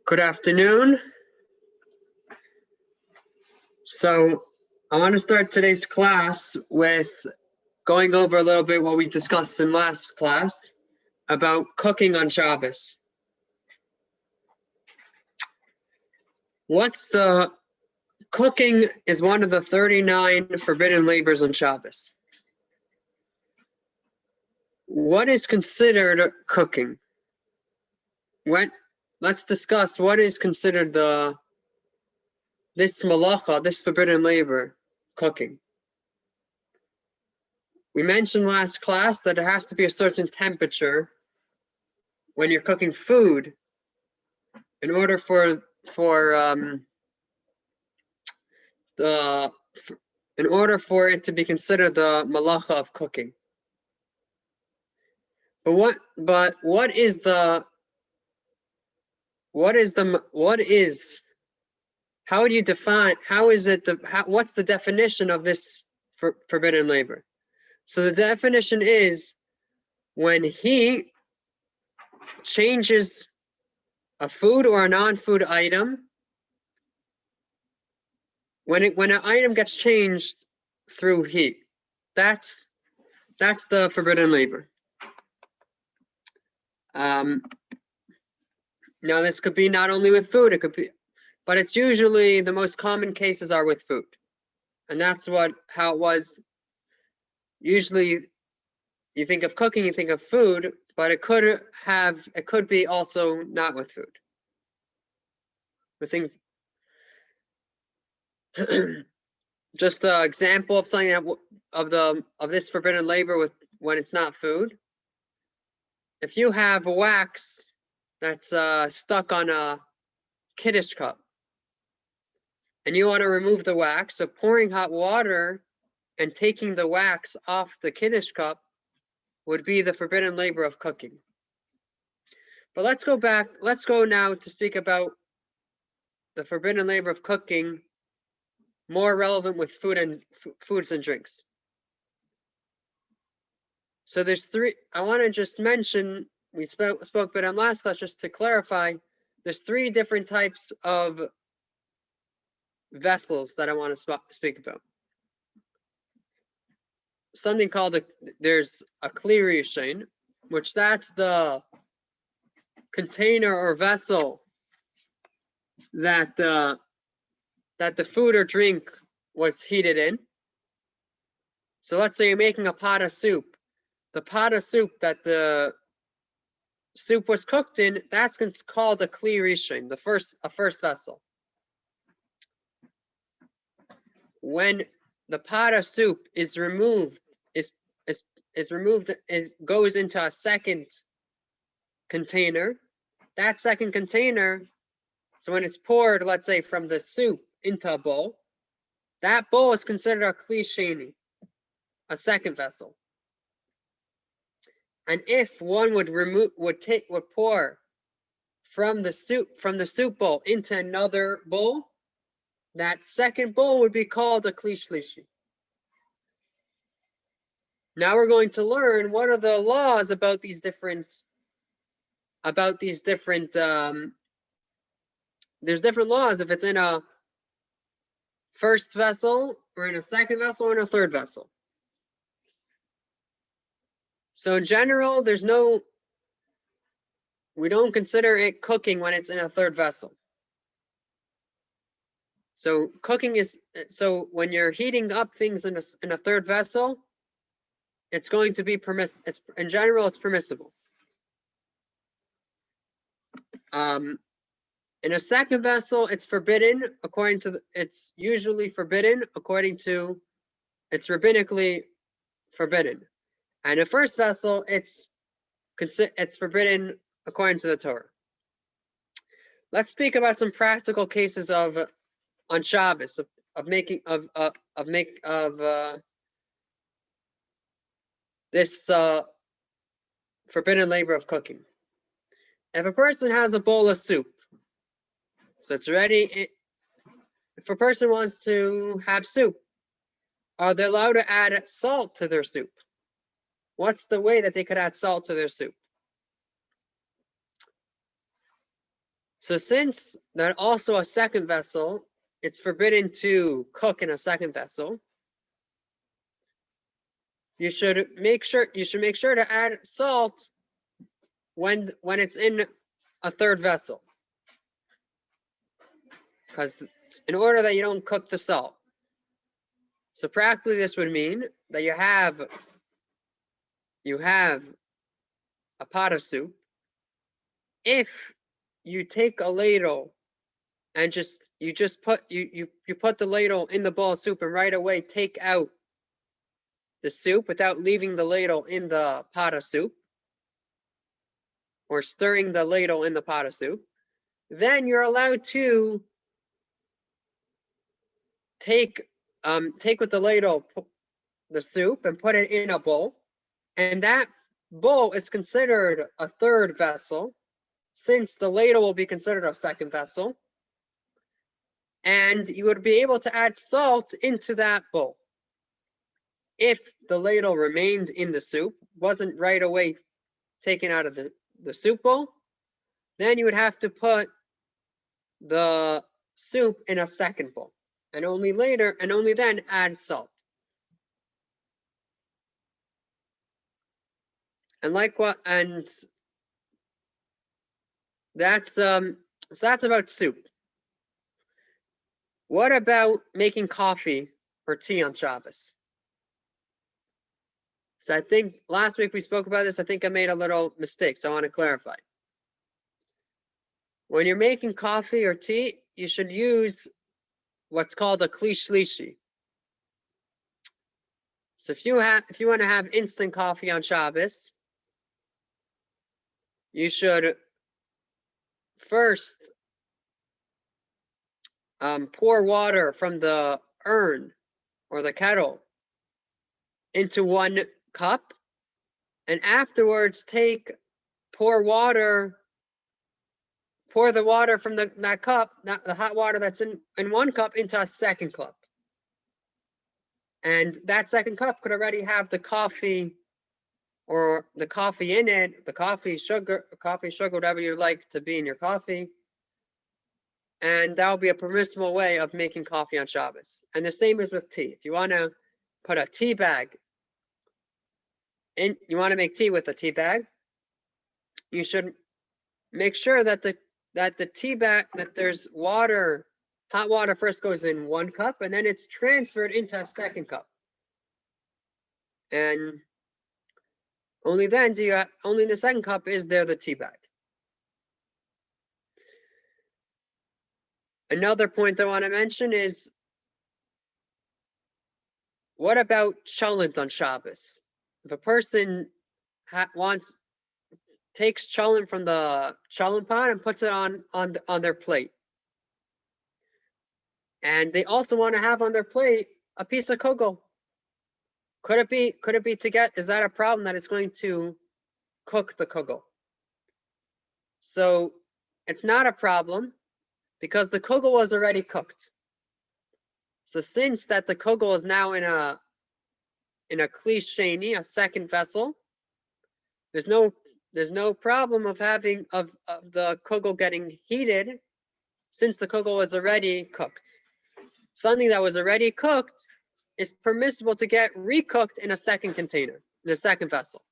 Good afternoon. So I want to start today's class with going over a little bit what we discussed in last class about cooking on Shabbos. Cooking is one of the 39 forbidden labors on Shabbos. What is considered cooking? Let's discuss what is considered this malacha, this forbidden labor, cooking. We mentioned last class that there has to be a certain temperature when you're cooking food in order for it to be considered the malacha of cooking. What's the definition of this forbidden labor? So the definition is when heat changes a food or a non-food item, when an item gets changed through heat, that's the forbidden labor. Now this could be not only with food, but it's usually the most common cases are with food, and that's how it was. Usually, you think of cooking, you think of food, but it could be also not with food. With things, just an example of something of this forbidden labor when it's not food. If you have a wax that's stuck on a Kiddush cup, and you want to remove the wax, so pouring hot water and taking the wax off the Kiddush cup would be the forbidden labor of cooking. But let's go now to speak about the forbidden labor of cooking, more relevant with foods and drinks. So there's three. I want to just mention, we spoke a bit on last class, just to clarify, there's three different types of vessels that I want to speak about. Something called there's a kli rishon, which that's the container or vessel that the food or drink was heated in. So let's say you're making a pot of soup. The pot of soup that the soup was cooked in, that's called a kli rishon, a first vessel. When the pot of soup is removed, goes into a second container. That second container, so when it's poured, let's say from the soup into a bowl, that bowl is considered a kli sheni, a second vessel. And if one would pour from the soup bowl into another bowl, that second bowl would be called a kli shlishi. Now we're going to learn what are the laws about these different. There's different laws if it's in a first vessel or in a second vessel or in a third vessel. So in general, we don't consider it cooking when it's in a third vessel. So when you're heating up things in a third vessel, it's going to be in general, it's permissible. In a second vessel, it's forbidden it's usually forbidden according to, it's rabbinically forbidden. And a first vessel, it's forbidden according to the Torah. Let's speak about some practical cases on Shabbos of this forbidden labor of cooking. If a person has a bowl of soup, so it's ready. If a person wants to have soup, are they allowed to add salt to their soup? What's the way that they could add salt to their soup? So since that also a second vessel, it's forbidden to cook in a second vessel. You should make sure to add salt when it's in a third vessel, because in order that you don't cook the salt. So practically, this would mean that you have a pot of soup. If you take a ladle and you put the ladle in the bowl of soup and right away take out the soup without leaving the ladle in the pot of soup or stirring the ladle in the pot of soup, then you're allowed to take with the ladle the soup and put it in a bowl, and that bowl is considered a third vessel, since the ladle will be considered a second vessel, and you would be able to add salt into that bowl. If the ladle remained in the soup, wasn't right away taken out of the soup bowl, then you would have to put the soup in a second bowl, and only then add salt. And that's so that's about soup. What about making coffee or tea on Shabbos? So I think last week we spoke about this. I think I made a little mistake, so I want to clarify. When you're making coffee or tea, you should use what's called a kli shlishi. So if you want to have instant coffee on Shabbos, you should first pour water from the urn or the kettle into 1 cup, and afterwards pour the water from that cup, the hot water that's in 1 cup, into a second cup. And that second cup could already have the coffee or the coffee in it, the coffee sugar, whatever you like to be in your coffee. And that will be a permissible way of making coffee on Shabbos. And the same is with tea. If you want to put a tea bag in, you want to make tea with a tea bag, you should make sure that the tea bag, that there's water, hot water first goes in 1 cup, and then it's transferred into a second cup. And only then only in the second cup is there the tea bag. Another point I want to mention is, what about cholent on Shabbos? If a person takes cholent from the cholent pot and puts it on their plate, and they also want to have on their plate a piece of kugel, could it be is that a problem that it's going to cook the kugel? So it's not a problem, because the kugel was already cooked. So since that the kugel is now in a kli sheni, a second vessel, there's no problem of the kugel getting heated, since the kugel was already cooked. Something that was already cooked is permissible to get recooked in a second container, in a second vessel.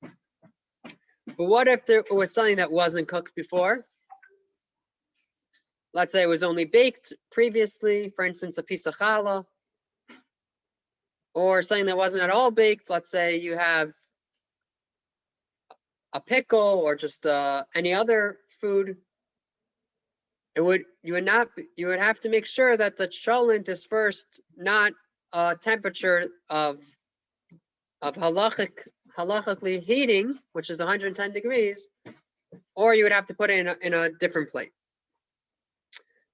But what if there was something that wasn't cooked before? Let's say it was only baked previously, for instance, a piece of challah, or something that wasn't at all baked. Let's say you have a pickle or just any other food. You would have to make sure that the cholent is first not a temperature of halachically heating, which is 110 degrees, or you would have to put it in a different plate.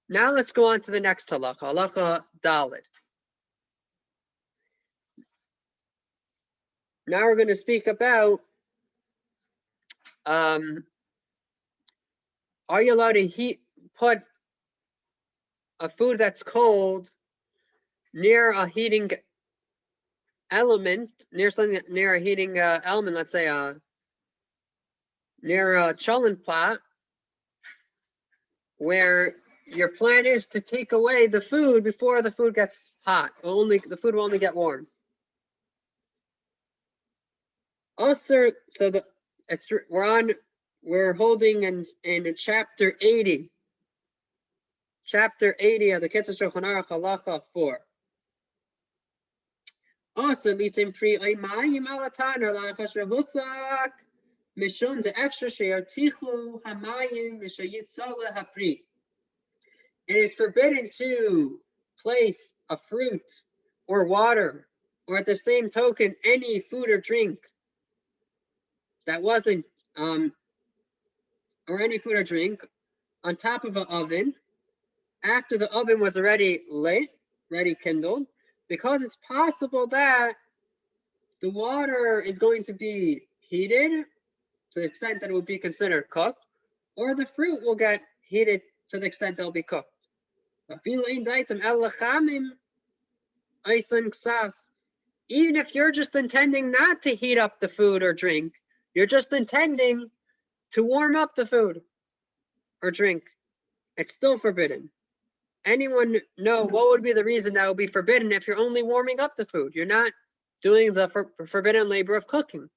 Now let's go on to the next halacha, halacha daled. Now we're going to speak about, are you allowed to put a food that's cold near a heating element, near a heating element, let's say near a cholent pot, where your plan is to take away the food before the food gets hot. The food will only get warm. Also, so we're holding in chapter 80. Chapter 80 of the Ketzah Shulchan Aruch Halacha 4. Also, litim pri aymayim alataner la'achasher husak mishun de extra she'artichlu hamayim mishayitzala hapri. It is forbidden to place a fruit or water, or at the same token, any food or drink that wasn't, or any food or drink on top of an oven after the oven was already lit, ready kindled, because it's possible that the water is going to be heated to the extent that it will be considered cooked, or the fruit will get heated to the extent that it will be cooked. Even if you're just intending not to heat up the food or drink, you're just intending to warm up the food or drink, it's still forbidden. Anyone know what would be the reason that would be forbidden if you're only warming up the food? You're not doing the forbidden labor of cooking.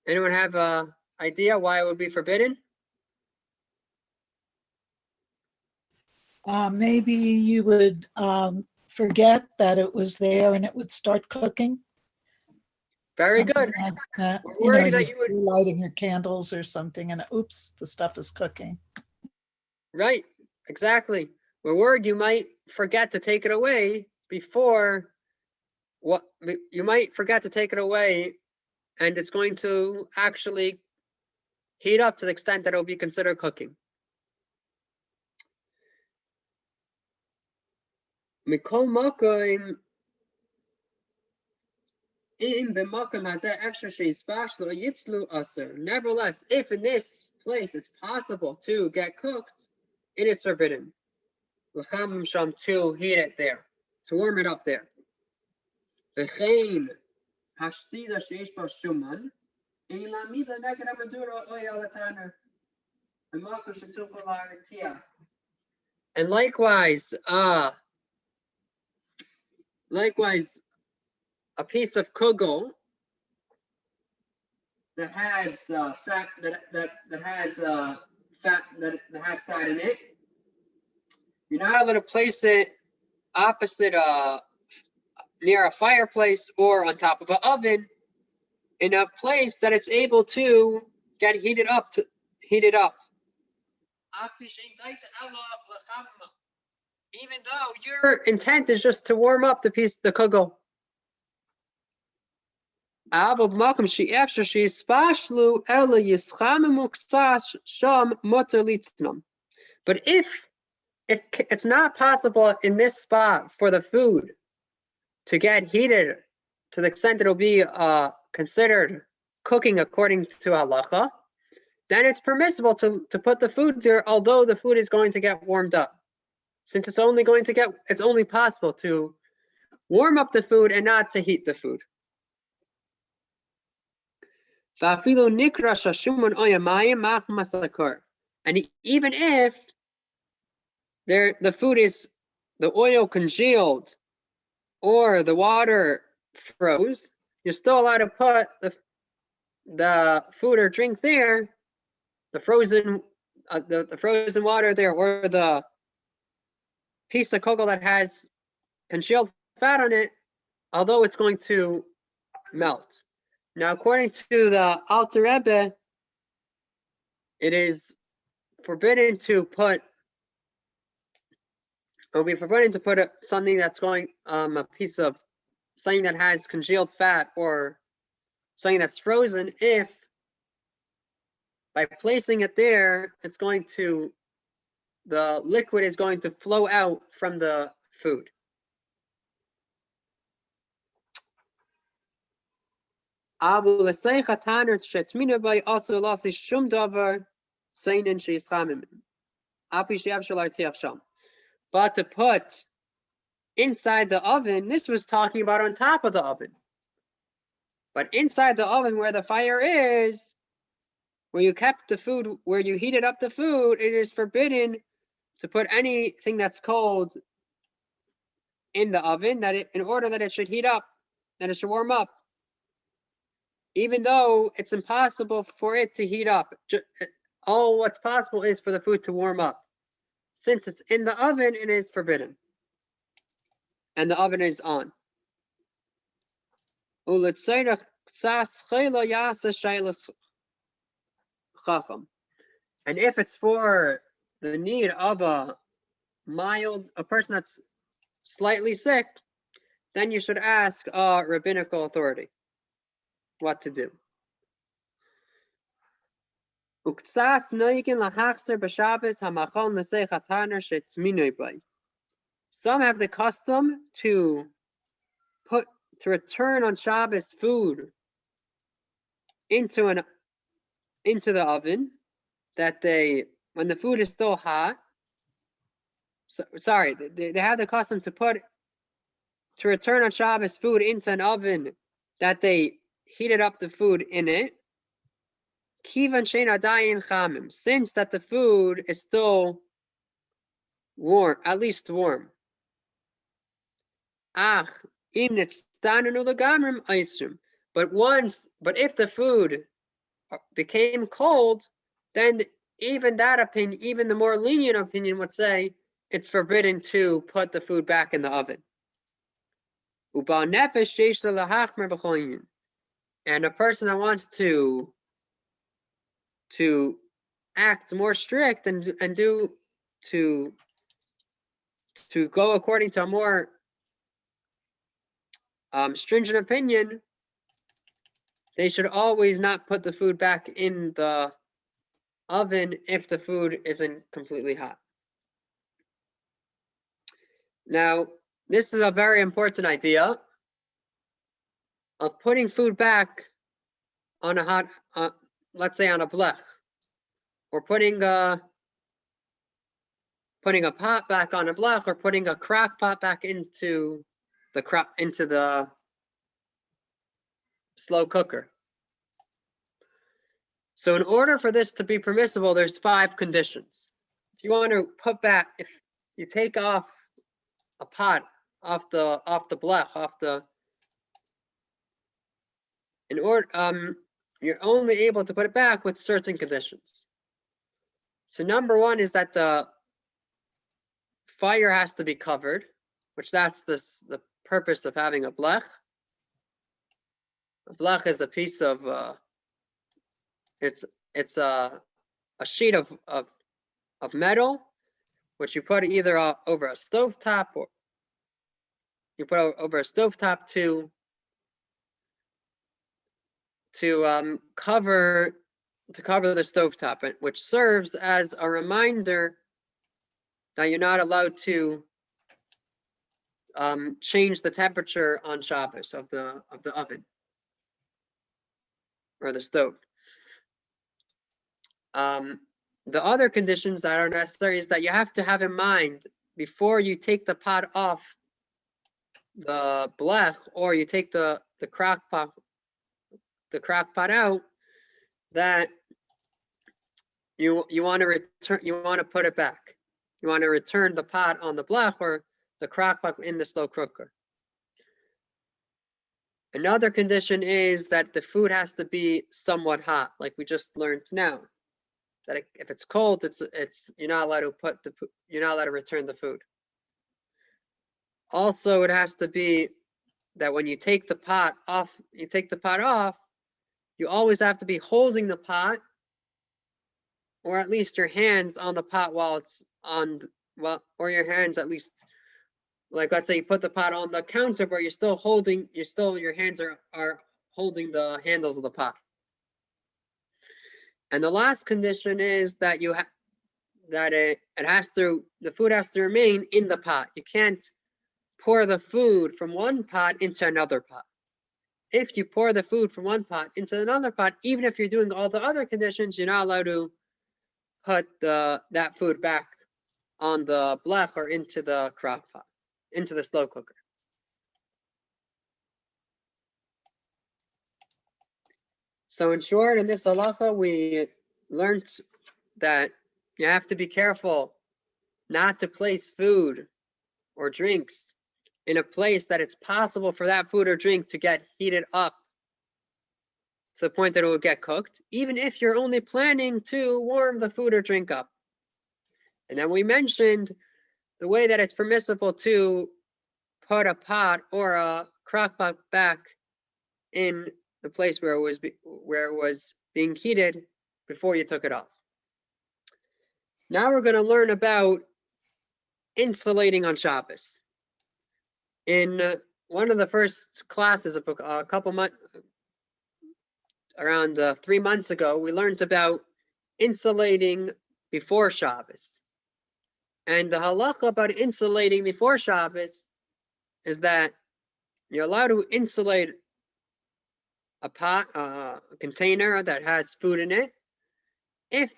Anyone have an idea why it would be forbidden? Maybe you would forget that it was there and it would start cooking. Very Something good. like that. We're worried that you would be lighting your candles or something, and oops, the stuff is cooking. Right, exactly. We're worried you might forget to take it away before you might forget to take it away, and it's going to actually heat up to the extent that it will be considered cooking. Mikol makom im b'makom hazeh extra she'yisbashlu yitzlu aser. Nevertheless, if in this place it's possible to get cooked, it is forbidden. L'chamim sham, to heat it there, to warm it up there. V'chein hashtida sheish ba shuman ein lamida neged hamadura oy al hataner b'makom shetuchel ha'artiach. And likewise, a piece of kugel that has fat that has fat in it, you're not able to place it opposite near a fireplace or on top of an oven in a place that it's able to get heated up. Even though your intent is just to warm up the kugel. But if it's not possible in this spot for the food to get heated to the extent that it'll be considered cooking according to halacha, then it's permissible to put the food there, although the food is going to get warmed up. Since it's only possible to warm up the food and not to heat the food. And even if the oil congealed or the water froze, you're still allowed to put the food or drink there, the frozen water there, or the piece of kugel that has congealed fat on it, although it's going to melt. Now, according to the Alter Rebbe, it is forbidden to put, something that's going, a piece of something that has congealed fat or something that's frozen, if by placing it there, the liquid is going to flow out from the food. But to put inside the oven, this was talking about on top of the oven. But inside the oven where the fire is, where you kept the food, where you heated up the food, it is forbidden to put anything that's cold in the oven, in order that it should heat up, that it should warm up, even though it's impossible for it to heat up. All what's possible is for the food to warm up. Since it's in the oven, it is forbidden. And the oven is on. And if it's for the need of a person that's slightly sick, then you should ask a rabbinical authority what to do. Some have the custom to return on Shabbos food into the oven, that when the food is still hot. They have the custom to return on Shabbos food into an oven that they heated up the food in it. Since that the food is still warm, at least warm. But if the food became cold, then even the more lenient opinion would say it's forbidden to put the food back in the oven. And a person that wants to act more strict and to go according to a more stringent opinion, they should always not put the food back in the oven if the food isn't completely hot. Now, this is a very important idea of putting food back on a hot, let's say on a blech, or putting a pot back on a blech, or putting a crock pot back into the slow cooker. So in order for this to be permissible, there's 5 conditions. If you want to if you take off a pot off the blech, you're only able to put it back with certain conditions. So number 1 is that the fire has to be covered, which that's the purpose of having a blech. A blech is a piece of it's a sheet of metal, which you put either over a stovetop, or you put over a stovetop to cover the stovetop, which serves as a reminder that you're not allowed to change the temperature on Shabbos of the oven or the stove. The other conditions that are necessary is that you have to have in mind before you take the pot off the blech, or you take the crock pot out, that you want to put it back. You want to return the pot on the blech or the crock pot in the slow cooker. Another condition is that the food has to be somewhat hot, like we just learned now. That if it's cold, you're not allowed to return the food. Also, it has to be that when you take the pot off, you always have to be holding the pot, or at least your hands on the pot while it's on, or your hands at least, like let's say you put the pot on the counter, but your hands are holding the handles of the pot. And the last condition is that the food has to remain in the pot. You can't pour the food from one pot into another pot. If you pour the food from one pot into another pot, even if you're doing all the other conditions, you're not allowed to put that food back on the blech or into the crock pot, into the slow cooker. So in short, in this halacha, we learned that you have to be careful not to place food or drinks in a place that it's possible for that food or drink to get heated up to the point that it will get cooked, even if you're only planning to warm the food or drink up. And then we mentioned the way that it's permissible to put a pot or a crock pot back in the place where it was being heated before you took it off. Now we're going to learn about insulating on Shabbos. In one of the first classes a couple months, around 3 months ago, we learned about insulating before Shabbos. And the halacha about insulating before Shabbos is that you're allowed to insulate a pot, a container that has food in it, if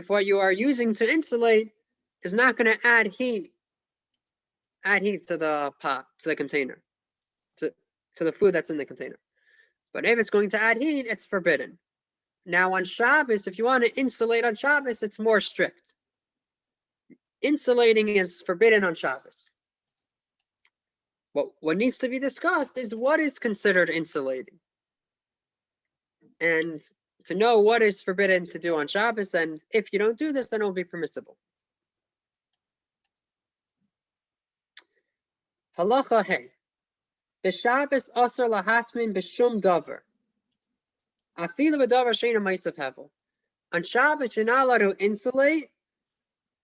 what you are using to insulate is not going to add heat to the pot, to the container, to the food that's in the container. But if it's going to add heat, it's forbidden. Now on Shabbos, if you want to insulate on Shabbos, it's more strict. Insulating is forbidden on Shabbos. What needs to be discussed is what is considered insulating. And to know what is forbidden to do on Shabbos, and if you don't do this, then it will be permissible. Halacha hey. B'Shabbos asar lahatmin b'shum davar. Afilu b'davar she'eino ma'asav hevel. On Shabbos, you're not allowed to insulate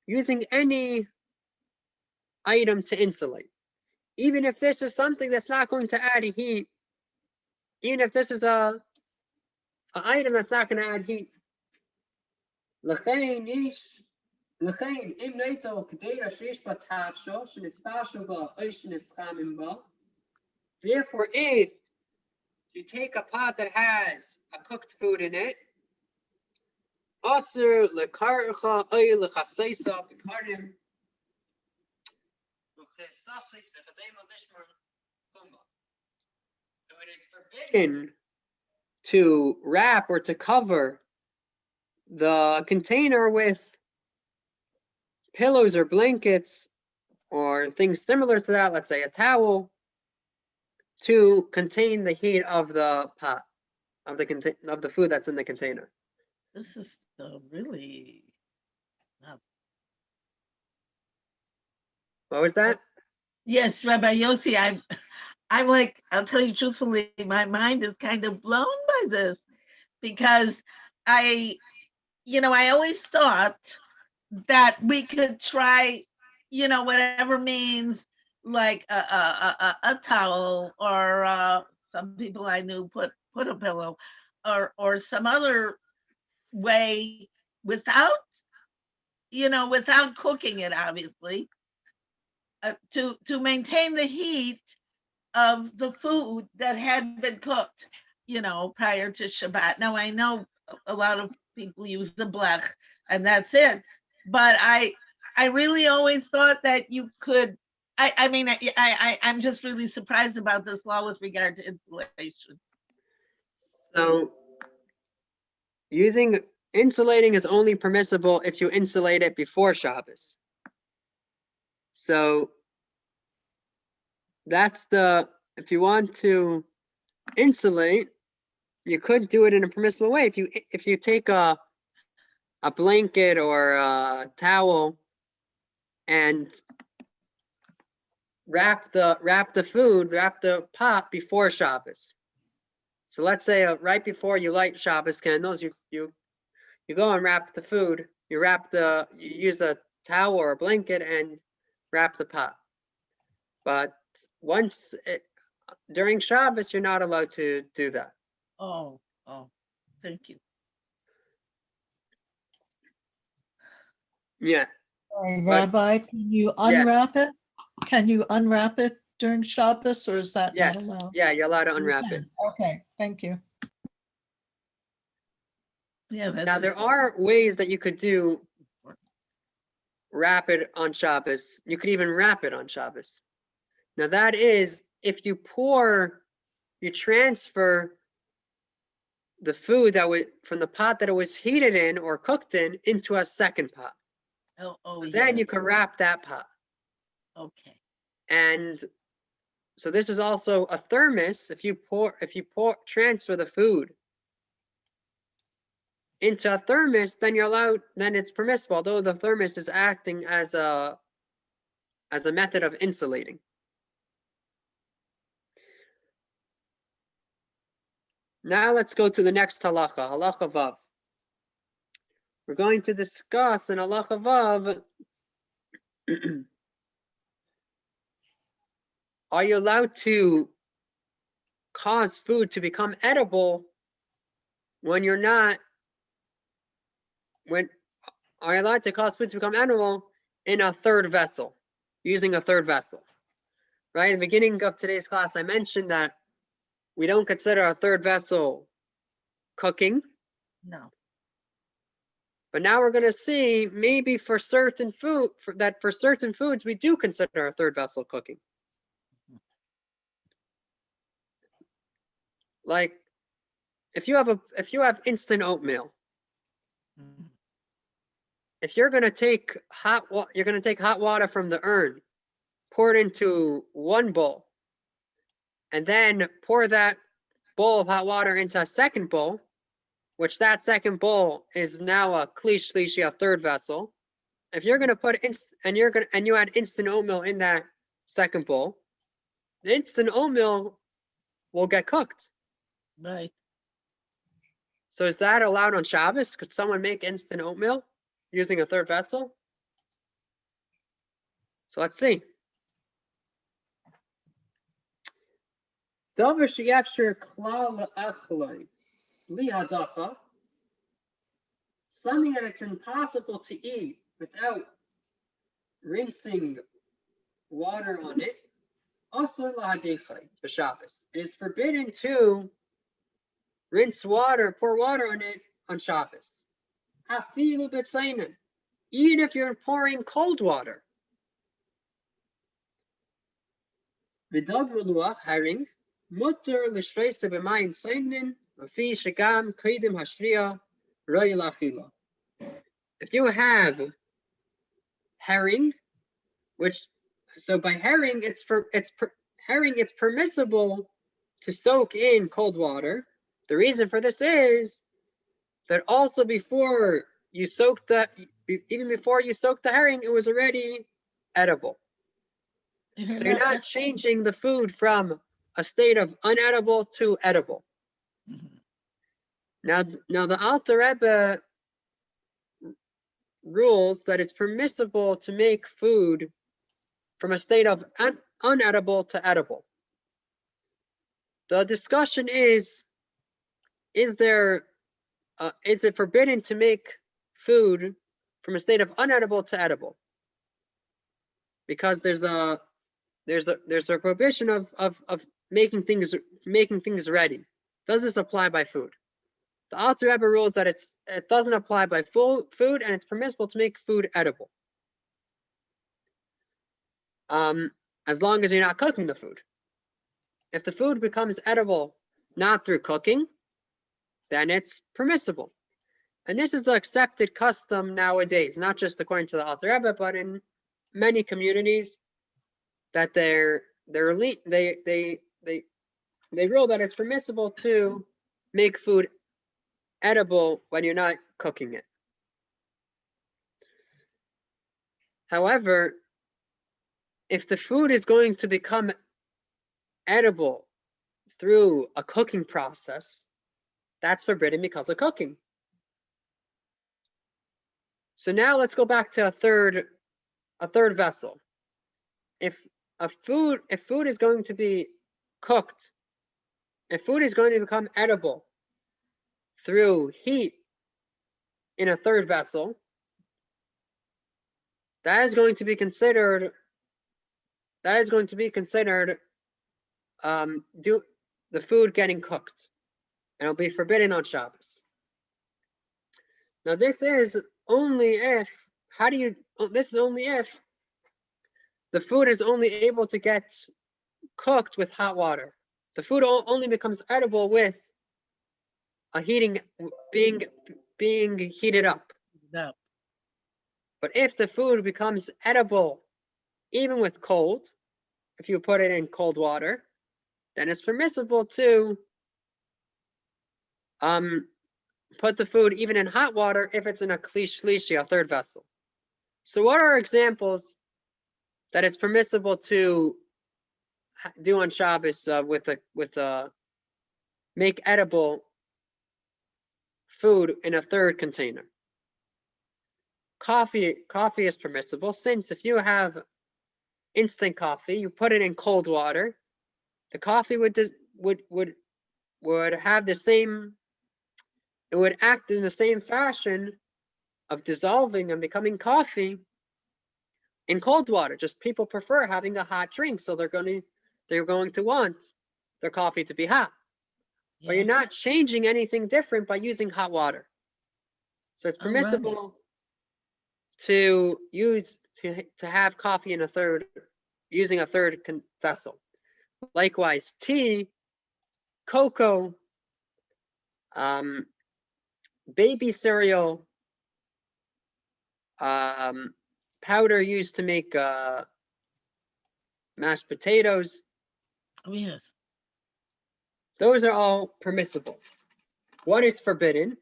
using any item to insulate. Even if this is something that's not going to add heat, even if this is an item that's not going to add heat. Therefore, if you take a pot that has a cooked food in it, it is forbidden to wrap or to cover the container with pillows or blankets or things similar to that, let's say a towel, to contain the heat of the pot, of the food that's in the container. This is really. What was that? Yes, Rabbi Yossi, I'm like, I'll tell you truthfully, my mind is kind of blown by this because I always thought that we could try, whatever means like a towel or some people I knew put a pillow or some other way without cooking it, obviously, to maintain the heat of the food that had been cooked, prior to Shabbat. Now I know a lot of people use the blech and that's it, but I really always thought that you could. I'm just really surprised about this law with regard to insulation. So, insulating is only permissible if you insulate it before Shabbos. So if you want to insulate, you could do it in a permissible way. If you take a blanket or a towel and wrap the pot before Shabbos. So let's say right before you light Shabbos candles, you go and wrap the food. You use a towel or a blanket and wrap the pot. But during Shabbos, you're not allowed to do that. Oh, thank you. Yeah. Rabbi, can you unwrap it? Can you unwrap it during Shabbos, or is that not allowed? Yeah, you're allowed to unwrap it. Okay, thank you. Yeah. Now there are ways that you could wrap it on Shabbos. You could even wrap it on Shabbos. Now that is if you transfer the food that was from the pot that it was heated in or cooked in into a second pot. Oh, Then yeah. you can wrap that pot. Okay. And so this is also a thermos. If you transfer the food into a thermos, then you're allowed, then it's permissible, although the thermos is acting as a method of insulating. Now let's go to the next halacha, halacha vav. We're going to discuss in halacha vav, are you allowed to cause food to become edible when you're not, are you allowed to cause food to become edible in a third vessel, using a third vessel? Right, in the beginning of today's class, I mentioned that we don't consider a third vessel cooking. No. But now we're going to see maybe for certain foods we do consider a third vessel cooking. Like if you have instant oatmeal, Mhm. if you're going to take hot water from the urn, pour it into one bowl, and then pour that bowl of hot water into a second bowl, which that second bowl is now a a third vessel. If you're going to put you add instant oatmeal in that second bowl, the instant oatmeal will get cooked. Right. So is that allowed on Shabbos? Could someone make instant oatmeal using a third vessel? So let's see. Something that it's impossible to eat without rinsing water on it. It is forbidden to pour water on it on Shabbos. Even if you're pouring cold water. Herring. If you have herring, so by herring, it's permissible to soak in cold water. The reason for this is that also even before you soak the herring, it was already edible. So you're not changing the food from a state of unedible to edible. Mhm. Now the Alter Rebbe rules that it's permissible to make food from a state of unedible to edible. The discussion is it forbidden to make food from a state of unedible to edible? Because there's a prohibition of making things ready. Does this apply by food? The Alter Rebbe rules that it doesn't apply by full food, and it's permissible to make food edible. As long as you're not cooking the food. If the food becomes edible not through cooking, then it's permissible. And this is the accepted custom nowadays, not just according to the Alter Rebbe, but in many communities, that they rule that it's permissible to make food edible when you're not cooking it. However, if the food is going to become edible through a cooking process, that's forbidden because of cooking. So now let's go back to a third vessel. If food is going to be cooked, if food is going to become edible through heat in a third vessel, that is going to be considered the food getting cooked, and it'll be forbidden on Shabbos. Now this is only if the food is only able to get cooked with hot water. The food only becomes edible with being heated up. No. But if the food becomes edible, even with cold, if you put it in cold water, then it's permissible to put the food even in hot water if it's in a kli shlishi, a third vessel. So what are examples that it's permissible to do on Shabbos with make edible food in a third container? Coffee is permissible, since if you have instant coffee, you put it in cold water, the coffee would have the same, it would act in the same fashion of dissolving and becoming coffee in cold water. Just people prefer having a hot drink, so they're going to want their coffee to be hot. Yeah. But you're not changing anything different by using hot water. So it's All right. permissible to have coffee in using a third vessel. Likewise, tea, cocoa, baby cereal, powder used to make mashed potatoes. Oh, yes. Those are all permissible. What is forbidden?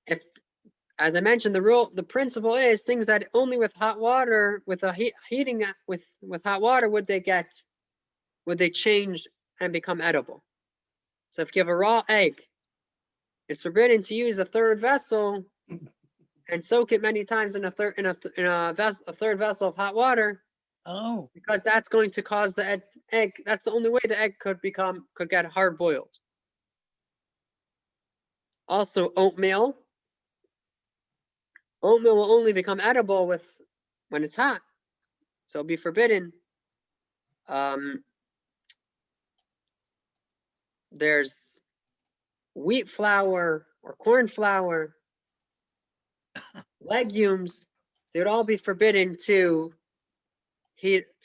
If, as I mentioned, the principle is things that only with hot water, with a heating with hot water would they change and become edible. So if you have a raw egg, it's forbidden to use a third vessel and soak it many times in a third vessel of hot water. Oh. Because that's going to cause the egg. That's the only way the egg could get hard boiled. Also, oatmeal. Oatmeal will only become edible when it's hot, so it'll be forbidden. There's wheat flour or corn flour, legumes. They would all be forbidden to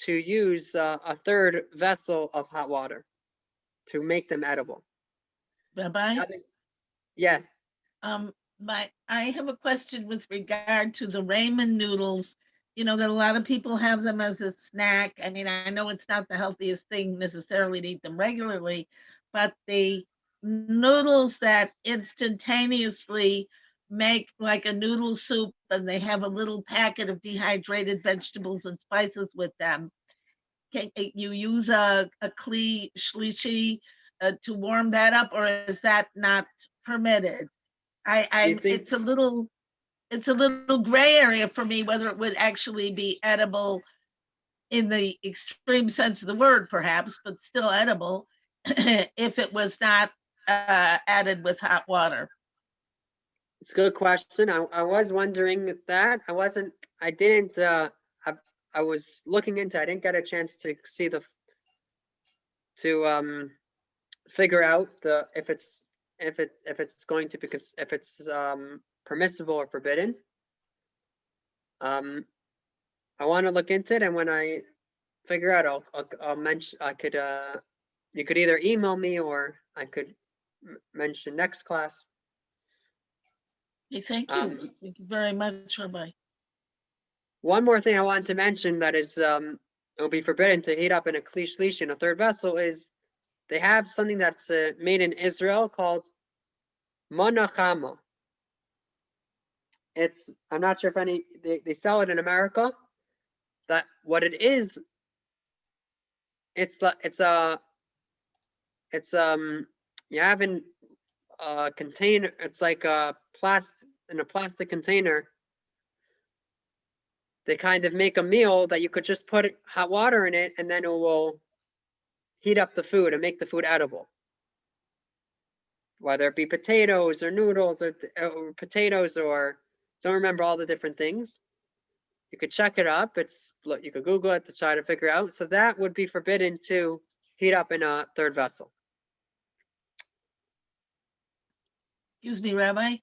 use a third vessel of hot water to make them edible. Rabbi? Yeah. I have a question with regard to the ramen noodles. You know that a lot of people have them as a snack. I mean, I know it's not the healthiest thing necessarily to eat them regularly, but the noodles that instantaneously make like a noodle soup, and they have a little packet of dehydrated vegetables and spices with them. Can you use a kli shlishi to warm that up, or is that not permitted? It's a little gray area for me whether it would actually be edible in the extreme sense of the word, perhaps, but still edible if it was not added with hot water. It's a good question. I was wondering that. I was looking into it. I didn't get a chance to see figure out if it's permissible or forbidden. I want to look into it, and when I figure out, I'll mention. You could either email me or I could mention next class. Okay, thank you. Thank you very much, Rabbi. One more thing I wanted to mention that is it'll be forbidden to heat up in a kli shlishi, in a third vessel, is they have something that's made in Israel called Monogamo. I'm not sure if they sell it in America. That what it is, you have in a container, it's like a plastic container. They kind of make a meal that you could just put hot water in it, and then it will heat up the food and make the food edible. Whether it be potatoes or noodles or potatoes, or don't remember all the different things. You could check it up. You could Google it to try to figure out. So that would be forbidden to heat up in a third vessel. Excuse me, Rabbi.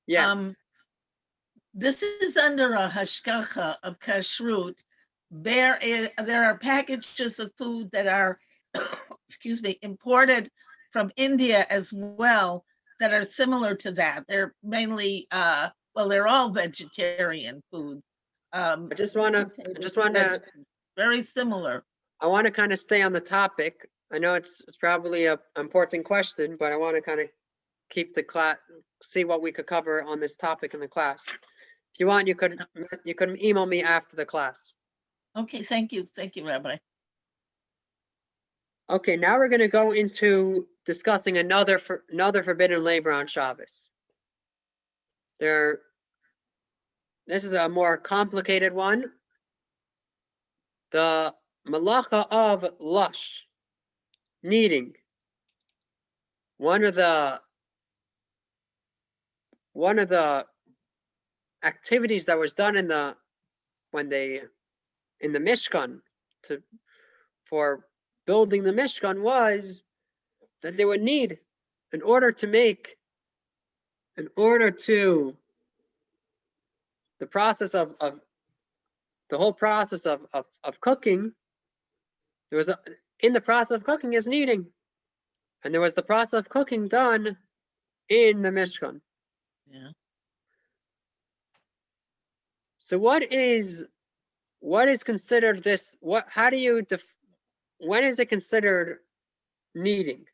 Yeah. This is under a hashgacha of kashrut. There are packages of food that are excuse me, imported from India as well that are similar to that. They're mainly, well, they're all vegetarian foods. I just want to very similar. I want to kind of stay on the topic. I know it's probably an important question, but I want to kind of keep the class, see what we could cover on this topic in the class. If you want, you could email me after the class. Okay, thank you, Rabbi. Okay, now we're going to go into discussing another forbidden labor on Shabbos. This is a more complicated one. The malacha of lush, kneading. One of the activities that was done in the Mishkan for building the Mishkan was that they would need, in order to the process of the whole process of cooking, in the process of cooking is kneading. And there was the process of cooking done in the Mishkan. Yeah. So what is considered this? When is it considered kneading?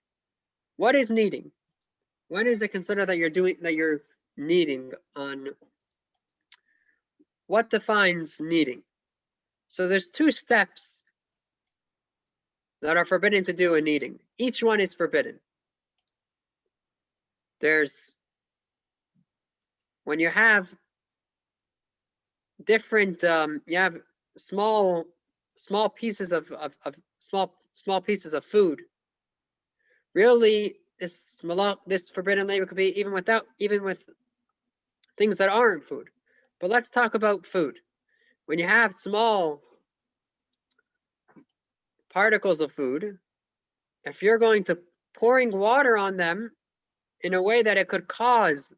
What is kneading? When is it considered that you're kneading on? What defines kneading? So there's 2 steps that are forbidden to do in kneading. Each one is forbidden. There's, when you have different, you have small pieces of small pieces of food. Really, this forbidden labor could be even with things that aren't food. But let's talk about food. When you have small particles of food, if you're going to pouring water on them in a way that it could cause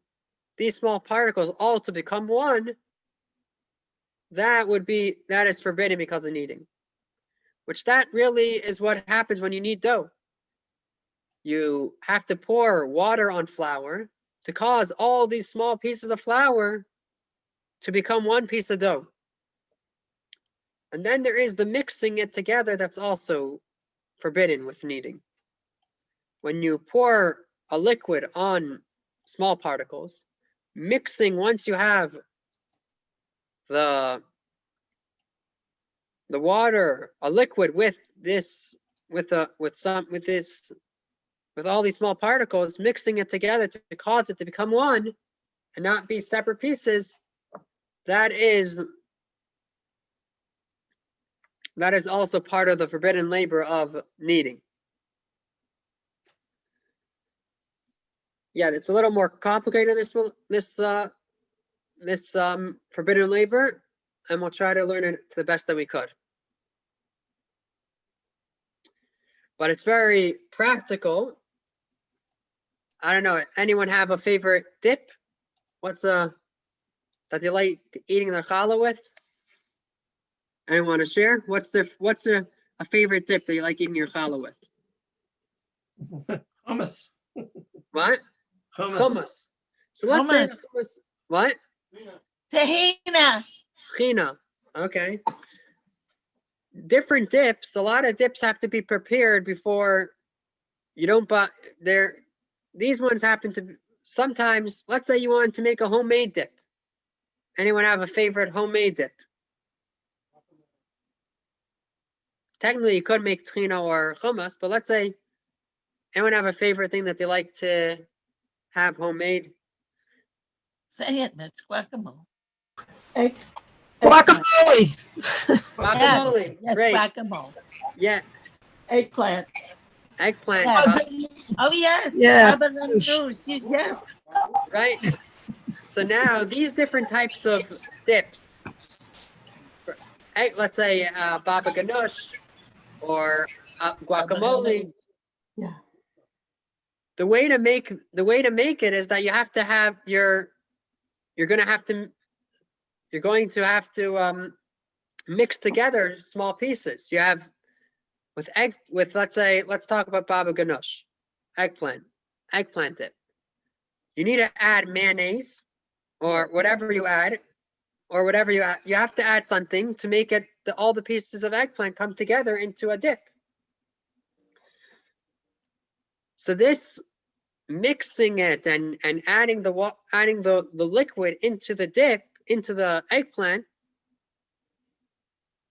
these small particles all to become one, that is forbidden because of kneading. Which that really is what happens when you knead dough. You have to pour water on flour to cause all these small pieces of flour to become one piece of dough. And then there is the mixing it together that's also forbidden with kneading. When you pour a liquid on small particles, mixing once you have the water, a liquid with all these small particles, mixing it together to cause it to become one and not be separate pieces, that is also part of the forbidden labor of kneading. Yeah, it's a little more complicated, this forbidden labor, and we'll try to learn it to the best that we could. But it's very practical. I don't know, anyone have a favorite dip? What's that they like eating their challah with? Anyone want to share? What's a favorite dip that you like eating your challah with? Hummus. What? Hummus. So let's say the hummus. What? Tahina. China. Okay. Different dips. A lot of dips have to be prepared before you don't buy. These ones happen to sometimes. Let's say you want to make a homemade dip. Anyone have a favorite homemade dip? Technically, you could make tahina or hummus, but let's say anyone have a favorite thing that they like to have homemade? Say it, Mitch. Guacamole. Guacamole. Guacamole. Yes, Great. guacamole. Yeah. Eggplant. Eggplant. Yeah. Oh yes. Yeah. Yes. Right. So now these different types of dips. Let's say baba ganoush or guacamole. Yeah. The way to make it is that you're going to have to mix together small pieces. You have let's talk about baba ganoush, eggplant dip. You need to add mayonnaise or whatever you add, you have to add something to make it all the pieces of eggplant come together into a dip. So this mixing it and adding the liquid into the dip, into the eggplant,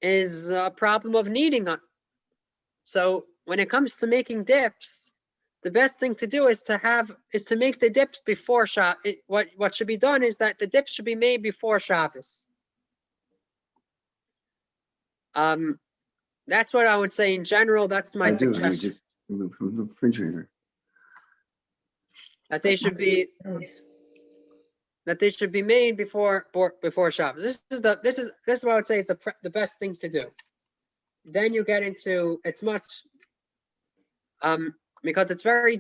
is a problem of kneading. So when it comes to making dips, the best thing to do is to make the dips before Shabbos. What should be done is that the dips should be made before Shabbos. That's what I would say in general. That's my suggestion. I just remove from the refrigerator. That they should be made before Shabbos. This is what I would say is the best thing to do. Then you get into it's much because it's very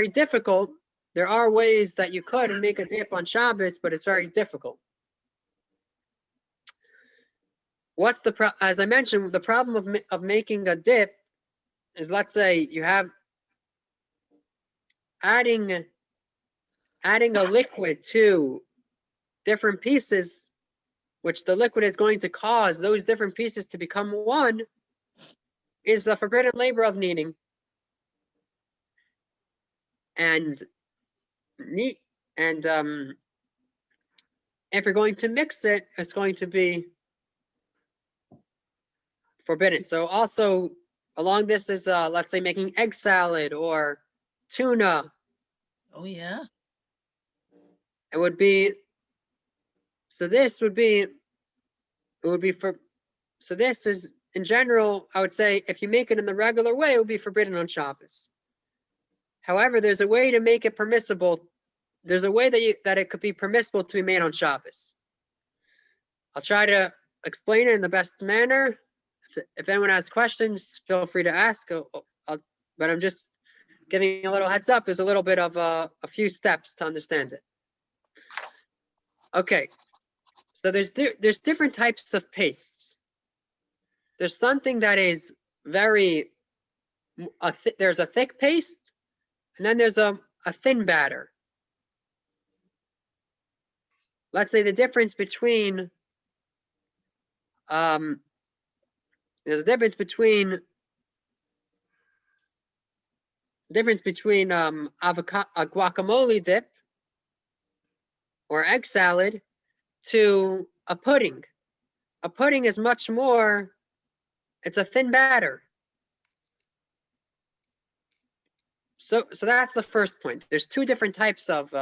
difficult. There are ways that you could make a dip on Shabbos, but it's very difficult. As I mentioned, the problem of making a dip is, let's say you have adding a liquid to different pieces, which the liquid is going to cause those different pieces to become one, is the forbidden labor of kneading. And if you're going to mix it, it's going to be forbidden. So also along this is let's say making egg salad or tuna. Oh yeah. It would be, so this is, in general, I would say if you make it in the regular way, it would be forbidden on Shabbos. However, there's a way to make it permissible. There's a way that it could be permissible to be made on Shabbos. I'll try to explain it in the best manner. If anyone has questions, feel free to ask. But I'm just giving a little heads up. There's a little bit of a few steps to understand it. Okay, so there's different types of pastes. There's something that is there's a thick paste, and then there's a thin batter. Let's say the difference between there's a difference between avocado, a guacamole dip or egg salad to a pudding. A pudding is much more, it's a thin batter. So that's the first point. There's two different types of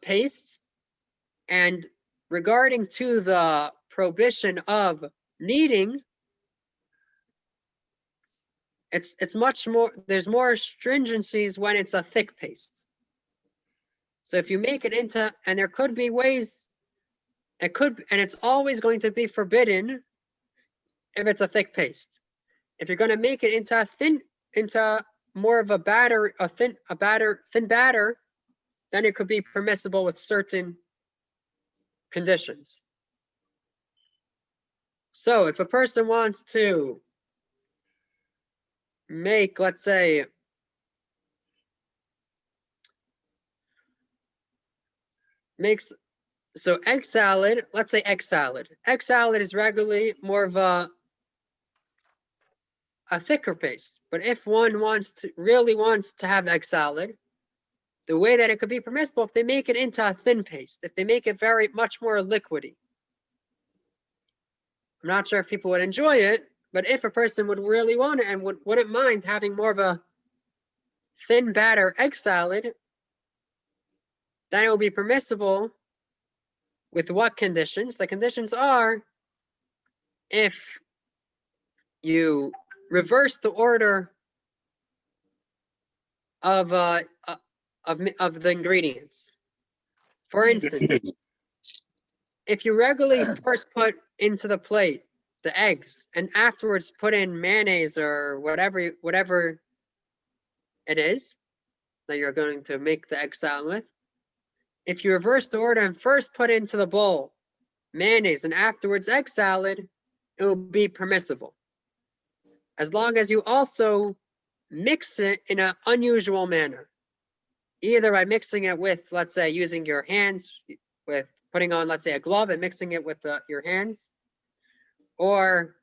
pastes, and regarding to the prohibition of kneading, it's much more, there's more stringencies when it's a thick paste. So if you make it into, and there could be ways, and it's always going to be forbidden if it's a thick paste. If you're going to make it into more of a batter, thin batter, then it could be permissible with certain conditions. So if a person wants to make, let's say, so egg salad, let's say egg salad. Egg salad is regularly more of a thicker paste. But if one really wants to have egg salad, the way that it could be permissible, if they make it into a thin paste, if they make it very much more liquidy. I'm not sure if people would enjoy it, but if a person would really want it and wouldn't mind having more of a thin batter egg salad, then it will be permissible. With what conditions? The conditions are if you reverse the order of the ingredients. For instance, if you regularly first put into the plate the eggs and afterwards put in mayonnaise or whatever it is that you're going to make the egg salad with, if you reverse the order and first put into the bowl mayonnaise and afterwards egg salad, it will be permissible. as long as you also mix it in an unusual manner. Either by mixing it with, let's say, using your hands, with putting on, let's say, a glove and mixing it with your hands, or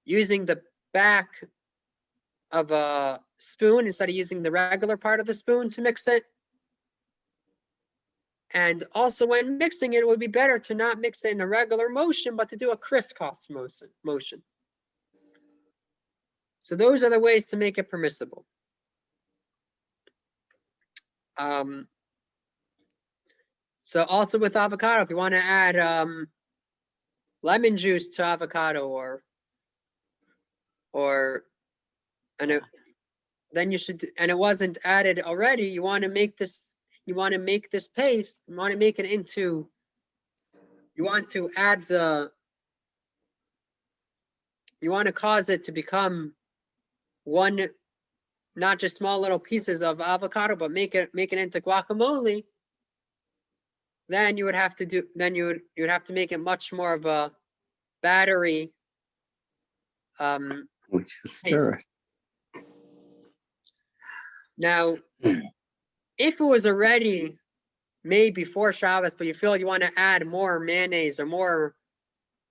using the back of a spoon instead of using the regular part of the spoon to mix it. And also when mixing it, it would be better to not mix it in a regular motion, but to do a crisscross motion. So those are the ways to make it permissible. So also with avocado, if you want to add lemon juice to avocado, then you should, and it wasn't added already, you want to make this paste, you want to make it into, you want to cause it to become one, not just small little pieces of avocado, but make it into guacamole. Then you would have to make it much more of a battery. Which is stir it. Now, if it was already made before Shabbos, but you feel you want to add more mayonnaise or more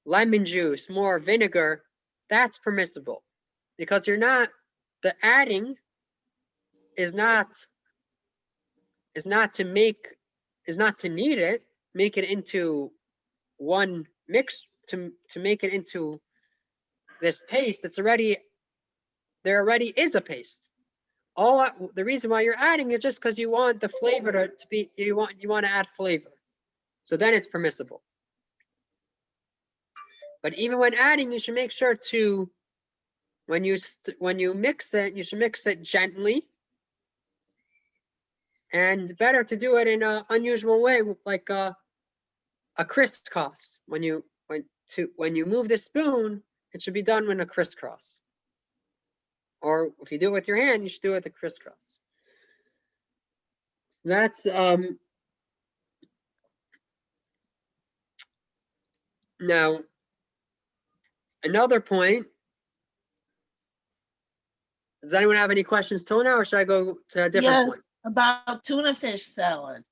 lemon juice, more vinegar, that's permissible, because the adding is not to knead it, make it into one mix, to make it into this paste that's already, there already is a paste. The reason why you're adding it just because you want the flavor to be, you want to add flavor. So then it's permissible. But even when adding, you should make sure to, when you mix it, you should mix it gently. And better to do it in an unusual way, like a crisscross. When you move the spoon, it should be done in a crisscross. Or if you do it with your hand, you should do it with a crisscross. That's now another point. Does anyone have any questions till now, or should I go to a different point? About tuna fish salad.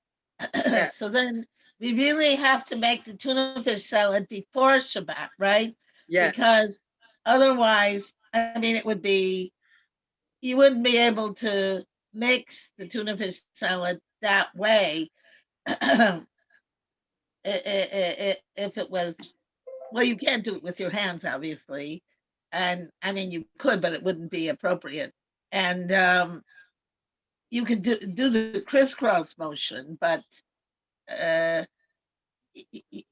Yeah. So then we really have to make the tuna fish salad before Shabbat, right? Yeah. Because otherwise, I mean, you wouldn't be able to mix the tuna fish salad that way if it was, well, you can't do it with your hands, obviously. And I mean, you could, but it wouldn't be appropriate. And you could do the crisscross motion, but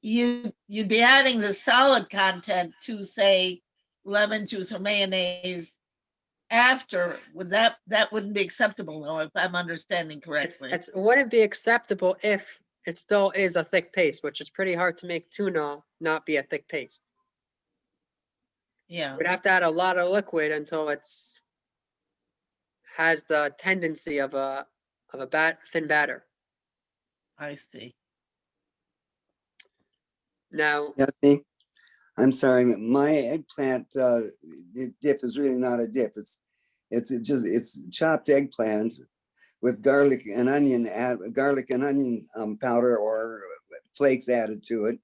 you'd be adding the solid content to, say, lemon juice or mayonnaise after. That wouldn't be acceptable, though, if I'm understanding correctly. It wouldn't be acceptable if it still is a thick paste, which is pretty hard to make tuna not be a thick paste. Yeah. We'd have to add a lot of liquid until has the tendency of a thin batter. I see. Now, Yeah, see, I'm sorry, my eggplant dip is really not a dip. It's chopped eggplant with garlic and onion powder or flakes added to it,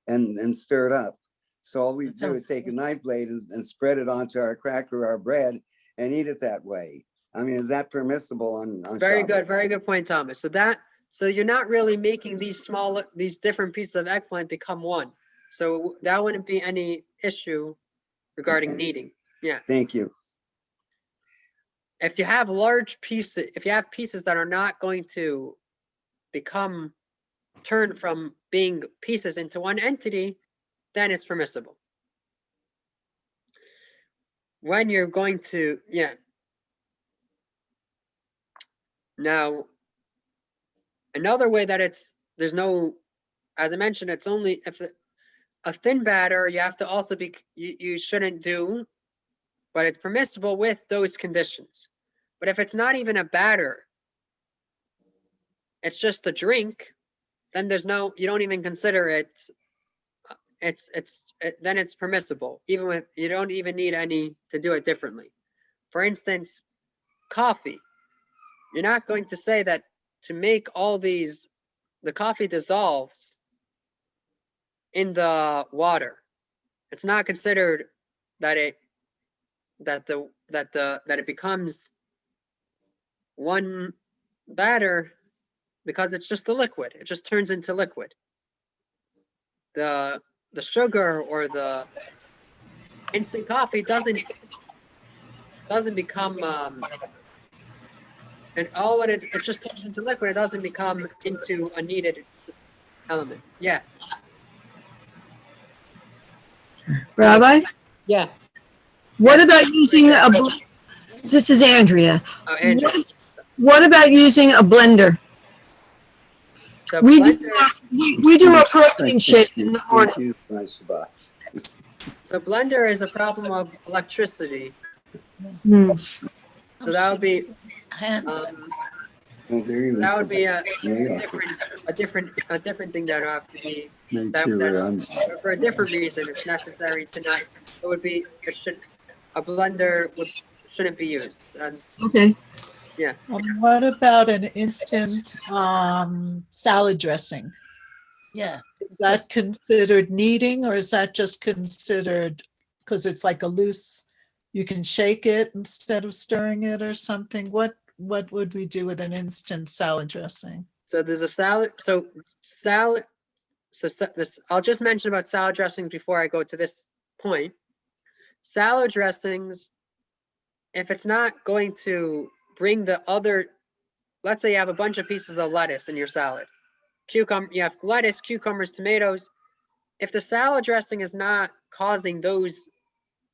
and stir it up. So all we do is take a knife blade and spread it onto our cracker, our bread, and eat it that way. I mean, is that permissible on very Shabbos? good, very good point, Thomas. So you're not really making these different pieces of eggplant become one. So that wouldn't be any issue regarding kneading. Yeah. Thank you. If you have pieces that are not going to turn from being pieces into one entity, then it's permissible. When you're going to, yeah. Now, another way that as I mentioned, it's only if a thin batter, you have to also you shouldn't do, but it's permissible with those conditions. But if it's not even a batter, it's just a drink, then you don't even consider it then it's permissible, even if you don't even need any to do it differently. For instance, coffee. You're not going to say that to make all these, the coffee dissolves in the water. It's not considered that it becomes one batter because it's just a liquid. It just turns into liquid. The sugar or the instant coffee doesn't become and all when it just turns into liquid, it doesn't become into a needed element. Yeah. Rabbi, Yeah. what about using a, this is Andrea. Oh, Andrew. What about using a blender? So We blender, we do our protein shake in the morning. Excuse my Shabbat. so blender is a problem of electricity. Mm. So that would be Oh, there you that go. would be a Yeah. different thing that would have to be Me that- too, that- for a different reason. It's necessary to not. A blender shouldn't be used. And Okay. What about an instant salad dressing? Yeah. Is that considered kneading, or is that just considered because it's like a loose, you can shake it instead of stirring it or something? What would we do with an instant salad dressing? so there's a salad. So this I'll just mention about salad dressings before I go to this point. Salad dressings, if it's not going to bring the other, let's say you have a bunch of pieces of lettuce in your salad. You have lettuce, cucumbers, tomatoes. If the salad dressing is not causing those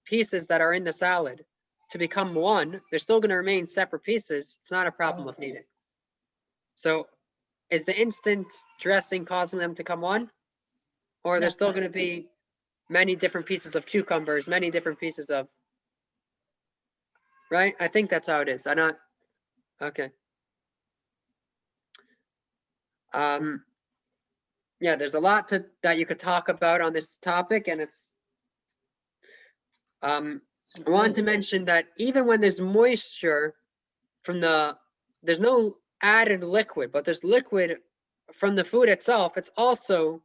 pieces that are in the salad to become one, they're still going to remain separate pieces. It's not a problem of kneading. So is the instant dressing causing them to come one? Or there's still going to be many different pieces of cucumbers, many different pieces of, right? I think that's how it is. Okay. Yeah, there's a lot that you could talk about on this topic, and it's I wanted to mention that even when there's moisture from there's no added liquid, but there's liquid from the food itself, it's also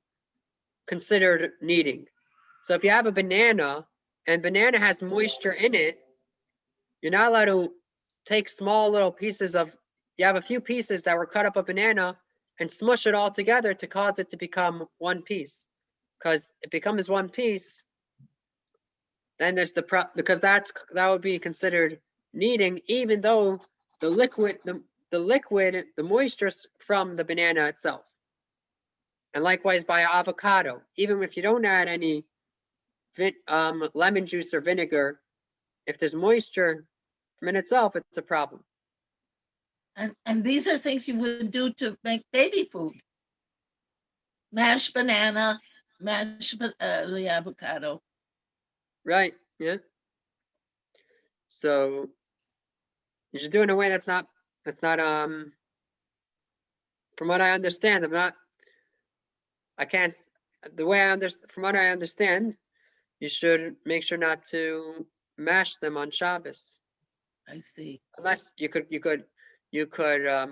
considered kneading. So if you have a banana and banana has moisture in it, you're not allowed to take small little pieces you have a few pieces that were cut up a banana and smush it all together to cause it to become one piece. Because it becomes one piece, then there's because that would be considered kneading, even though the liquid, the moisture from the banana itself. And likewise by avocado, even if you don't add any lemon juice or vinegar, if there's moisture from it itself, it's a problem. And these are things you would do to make baby food. Mashed banana, the avocado. Right, yeah. So you should do it in a way that's not from what I understand, from what I understand, you should make sure not to mash them on Shabbos. I see. Unless you could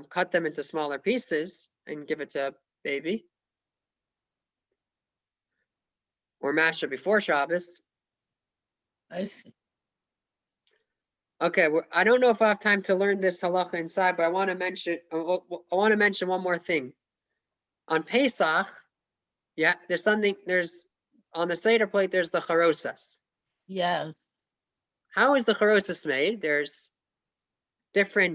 cut them into smaller pieces and give it to a baby. Or mash it before Shabbos. I see. Okay, I don't know if I have time to learn this halacha inside, but I want to mention one more thing. On Pesach, yeah, there's on the Seder plate, there's the charosas. Yeah. How is the charosas made? There's people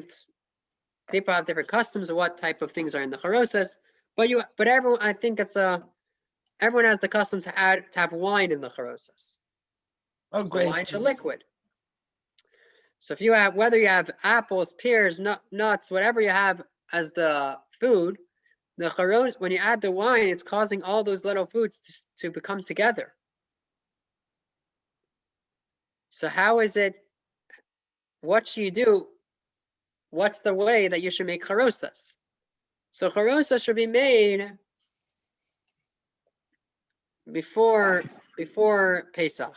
have different customs of what type of things are in the charosas, but everyone, I think everyone has the custom to have wine in the charosas. Oh, So great. wine's a liquid. So whether you have apples, pears, nuts, whatever you have as the food, the charos, when you add the wine, it's causing all those little foods to become together. So how is it? What should you do? What's the way that you should make charosas? So charosas should be made before Pesach,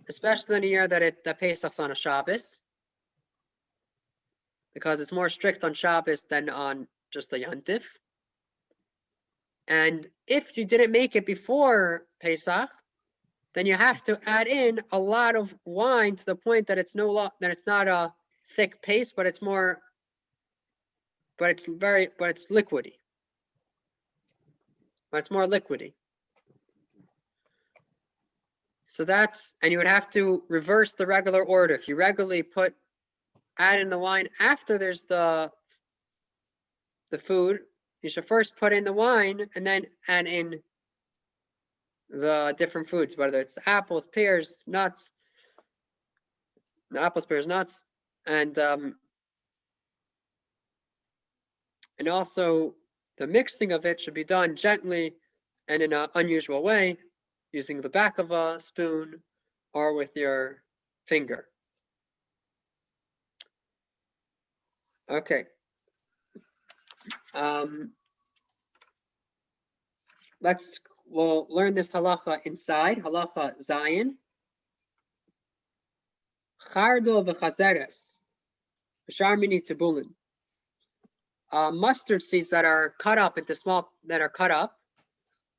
especially in a year that Pesach's on a Shabbos, because it's more strict on Shabbos than on just the Yontif. And if you didn't make it before Pesach, then you have to add in a lot of wine to the point that it's not a thick paste, but it's more, but it's liquidy. But it's more liquidy. So and you would have to reverse the regular order. If you regularly add in the wine after there's the food, you should first put in the wine and then add in the different foods, whether it's the apples, pears, nuts, and also the mixing of it should be done gently and in an unusual way, using the back of a spoon or with your finger. Okay. We'll learn this halacha inside. Halacha Zayin. Chardo v'chazeres. V'sharmini tibulin. Mustard seeds that are cut up,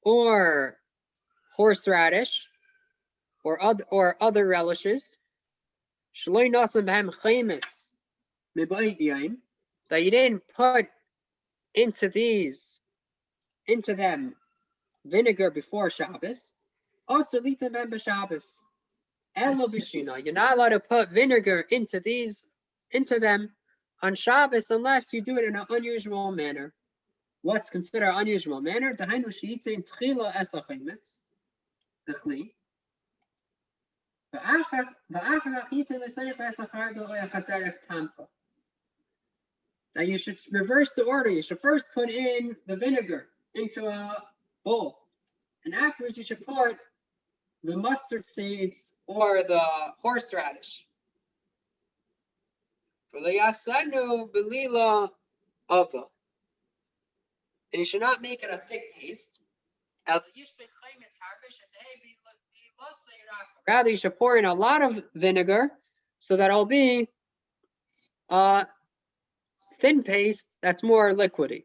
or horseradish, or other relishes. Shloi nasan b'hem chaymetz mibaydiyaim. That you didn't put into them vinegar before Shabbos. Also, litan b'hem b'Shabbos. Elo b'shina. You're not allowed to put vinegar into them on Shabbos unless you do it in an unusual manner. What's considered an unusual manner? Dahainu she'itin tchila esa chaymetz b'chli. Now you should reverse the order. You should first put in the vinegar into a bowl, and afterwards you should put the mustard seeds or the horseradish. And you should not make it a thick paste. Rather, you should pour in a lot of vinegar so that it'll be a thin paste that's more liquidy.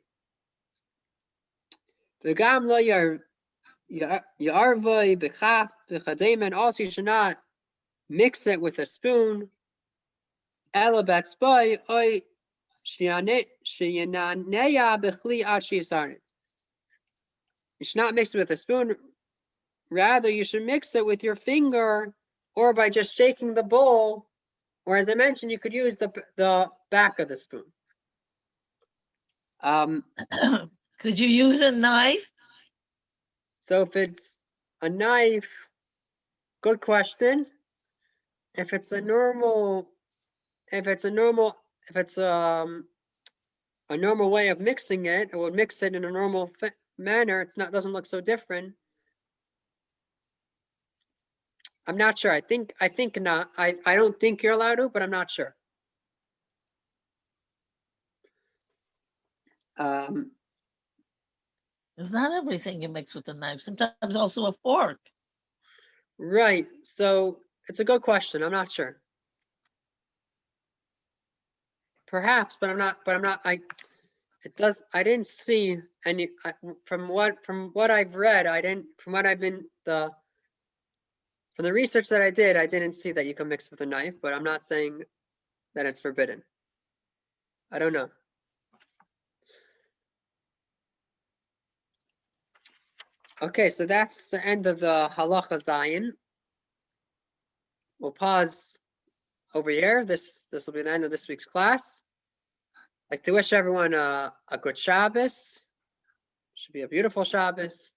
Also, you should not mix it with a spoon. You should not mix it with a spoon. Rather, you should mix it with your finger or by just shaking the bowl. Or as I mentioned, you could use the back of the spoon. Could you use a knife? So if it's a knife, good question. If it's a normal way of mixing it, it would mix it in a normal manner. Doesn't look so different. I'm not sure. I think not. I don't think you're allowed to, but I'm not sure. It's not everything you mix with a knife. Sometimes also a fork. Right. So it's a good question. I'm not sure. Perhaps, but I'm not. I didn't see any. From what I've read, from the research that I did, I didn't see that you can mix with a knife. But I'm not saying that it's forbidden. I don't know. Okay, so that's the end of the halacha Zayin. We'll pause over here. This will be the end of this week's class. I'd like to wish everyone a good Shabbos. Should be a beautiful Shabbos.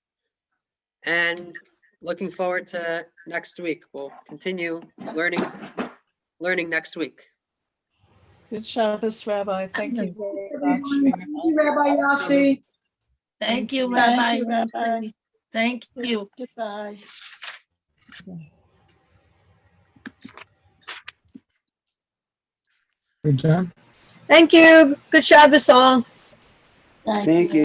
And looking forward to next week. We'll continue learning next week. Good Shabbos, Rabbi. Thank you very much. Thank you, Rabbi Yossi. Thank you, Thank Rabbi. you, Rabbi. Thank you. Goodbye. Thank you. Good Shabbos all. Thank you.